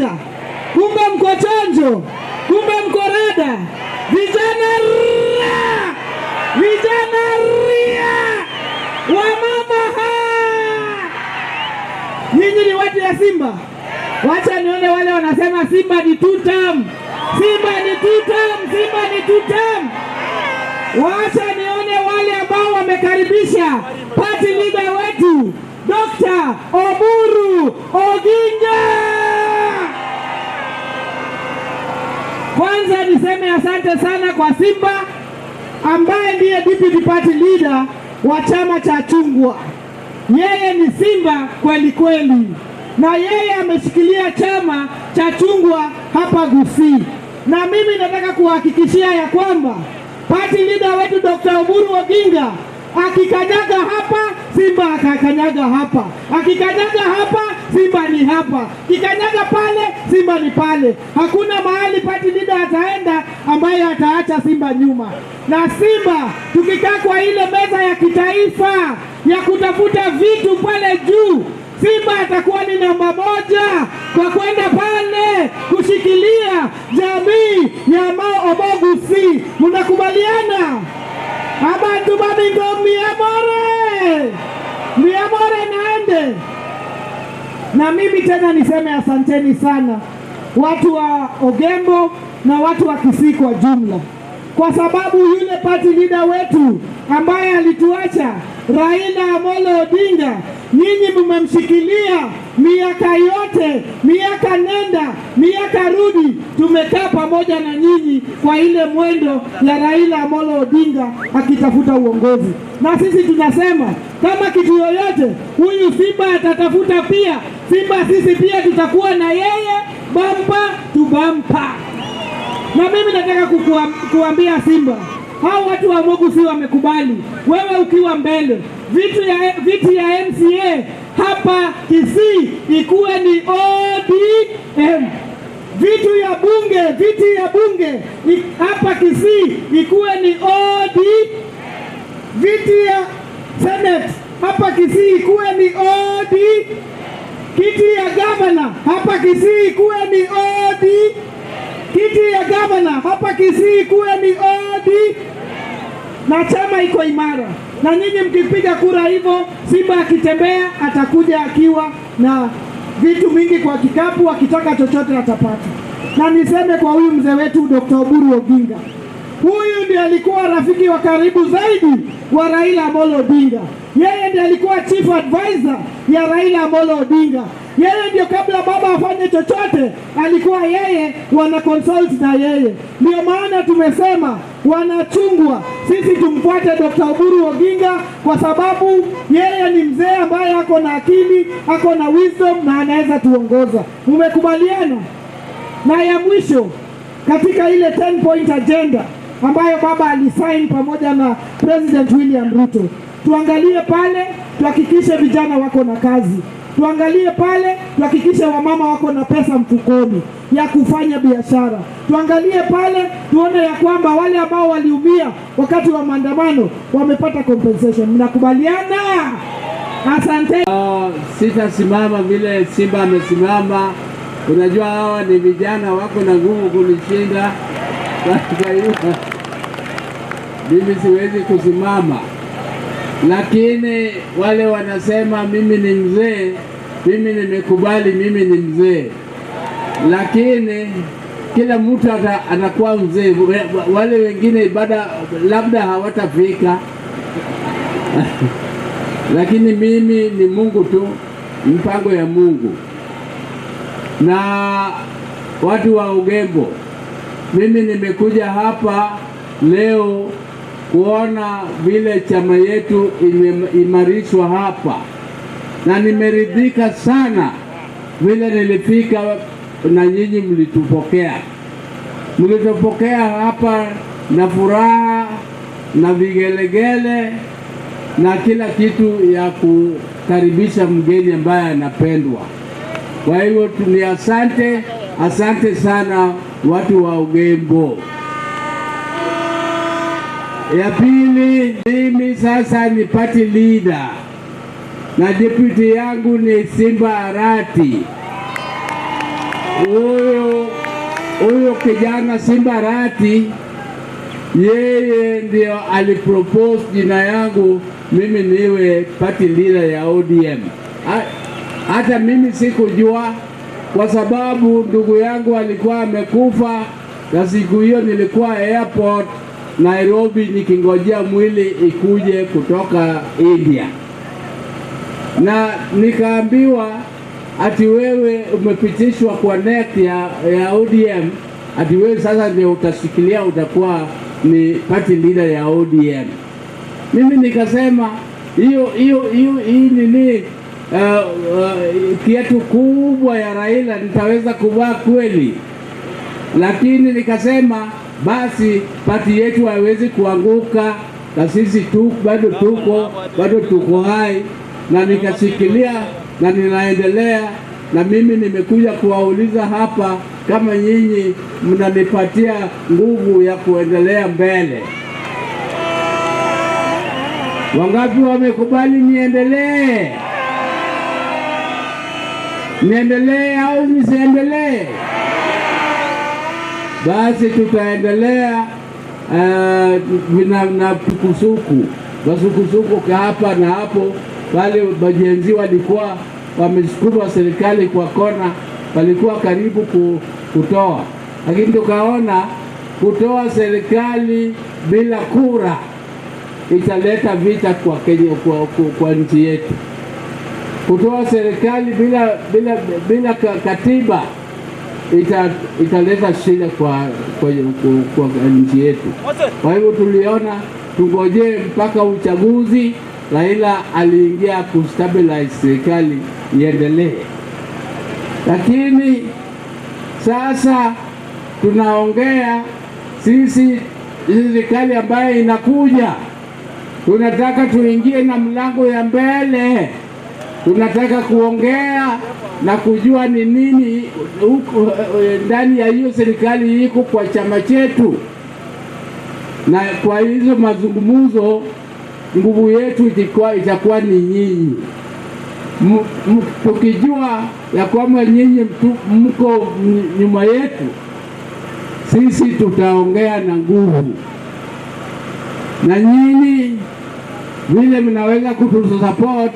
Oginga, kumbe mko chonjo, kumbe mko rada. Vijana ria, wamama nyinyi ni watu ya Simba. Wacha nione wale wanasema Simba ni tutam. Simba ni tutam, Simba ni tutam. Wacha nione wale ambao wamekaribisha party leader wetu Dr. Oburu Oginga. Kwanza niseme asante sana kwa Simba ambaye ndiye deputy party leader wa chama cha chungwa. Yeye ni Simba kweli kweli, na yeye ameshikilia chama cha chungwa hapa Gusii. Na mimi nataka kuhakikishia ya kwamba party leader wetu Dr. Oburu Oginga akikanyaga hapa, Simba akakanyaga hapa. Akikanyaga hapa, Simba ni hapa. Kikanyaga pale, Simba ni pale. Hakuna mahali party leader ataenda ambaye ataacha Simba nyuma. Na Simba tukikaa kwa ile meza ya kitaifa ya kutafuta vitu pale juu, Simba atakuwa ni namba moja kwa kwenda pale kushikilia jamii ya Mau Obo Gusii. Mnakubaliana? Abantu babingo miamore naende. Na mimi tena niseme asanteni sana watu wa Ogembo na watu wa Kisii kwa jumla, kwa sababu yule party leader wetu ambaye alituacha Raila Amolo Odinga, nyinyi mmemshikilia miaka yote, miaka nenda miaka rudi. Tumekaa pamoja na nyinyi kwa ile mwendo ya Raila Amolo Odinga akitafuta uongozi. Na sisi tunasema kama kitu yoyote huyu Simba atatafuta pia, Simba sisi pia tutakuwa na yeye bampa tu bampa. Na mimi nataka kuambia Simba, hao watu wa Mogu si wamekubali wewe ukiwa mbele. Viti ya MCA hapa Kisii ikuwe ni ODM. Viti ya bunge hapa Kisii ikuwe ni ODM. Viti ya Senate hapa Kisii ikuwe ni ODM. Kiti ya gavana hapa Kisii ikuwe ni ODM. Kiti ya gavana hapa Kisii ikuwe ni ODM. Na chama iko imara. Na nyinyi mkipiga kura hivyo, Simba akitembea atakuja akiwa na vitu mingi kwa kikapu, akitaka chochote atapata. Na niseme kwa huyu mzee wetu Dr. Oburu Oginga, huyu ndiye alikuwa rafiki wa karibu zaidi wa Raila Amolo Odinga. Yeye ndiye alikuwa chief advisor ya Raila Amolo Odinga. Yeye ndio kabla baba afanye chochote, alikuwa yeye wana consult na yeye. Ndio maana tumesema wanachungwa sisi tumfuate Dr. Oburu Oginga, kwa sababu yeye ni mzee ambaye ako na akili, ako na wisdom na anaweza tuongoza. Umekubaliana? Na ya mwisho katika ile 10 point agenda ambayo baba alisign pamoja na President William Ruto, tuangalie pale tuhakikishe vijana wako na kazi. Tuangalie pale tuhakikishe wamama wako na pesa mfukoni ya kufanya biashara. Tuangalie pale tuone ya kwamba wale ambao waliumia wakati wa maandamano wamepata compensation. Mnakubaliana? Asante. Sitasimama vile Simba amesimama. Unajua hawa ni vijana wako na nguvu kunishinda. Kwa hiyo mimi siwezi kusimama. Lakini wale wanasema mimi ni mzee, mimi nimekubali mimi ni mzee. Lakini kila mtu anakuwa mzee. Wale wengine labda hawatafika. Lakini mimi ni Mungu tu, mpango ya Mungu. Na watu wa Ogembo, mimi nimekuja hapa leo kuona vile chama yetu imeimarishwa hapa, na nimeridhika sana vile nilifika na nyinyi mlitupokea hapa na furaha na vigelegele na kila kitu ya kukaribisha mgeni ambaye anapendwa. Kwa hivyo ni asante sana watu wa Ogembo. Ya pili, mimi sasa ni party leader na deputy yangu ni Simba Arati. huyo kijana Simbarati, yeye ndio alipropose jina yangu mimi niwe party leader ya ODM. Hata mimi sikujua, kwa sababu ndugu yangu alikuwa amekufa, na siku hiyo nilikuwa airport Nairobi nikingojea mwili ikuje kutoka India, na nikaambiwa ati wewe umepitishwa kwa NEC ya ODM, ati wewe sasa ndio utashikilia, utakuwa ni party leader ya ODM. Mimi nikasema hii nini kiatu kubwa ya Raila nitaweza kuvaa kweli? Lakini nikasema basi pati yetu haiwezi kuanguka, na sisi bado tuko hai, na nikashikilia na ninaendelea. Na mimi nimekuja kuwauliza hapa kama nyinyi mnanipatia nguvu ya kuendelea mbele. Wangapi wamekubali niendelee? Niendelee au nisiendelee? Basi tutaendelea na tukusuku masukusuku hapa na hapo. Wale majenzi walikuwa wamesukuma serikali kwa kona, walikuwa karibu kutoa, lakini tukaona kutoa serikali bila kura italeta vita kwa Kenya, kwa nchi yetu. Kutoa serikali bila katiba italeta shida kwa nchi yetu. Kwa hivyo tuliona tungojee mpaka uchaguzi. Raila aliingia kustabilize serikali iendelee, lakini sasa tunaongea sisi serikali ambayo inakuja, tunataka tuingie na mlango ya mbele. Tunataka kuongea na kujua ni nini ndani ya hiyo serikali iko kwa chama chetu, na kwa hizo mazungumzo nguvu yetu itakuwa ni nyinyi. Tukijua ya kwamba nyinyi mko nyuma yetu, sisi tutaongea na nguvu, na nyinyi vile mnaweza kutusupport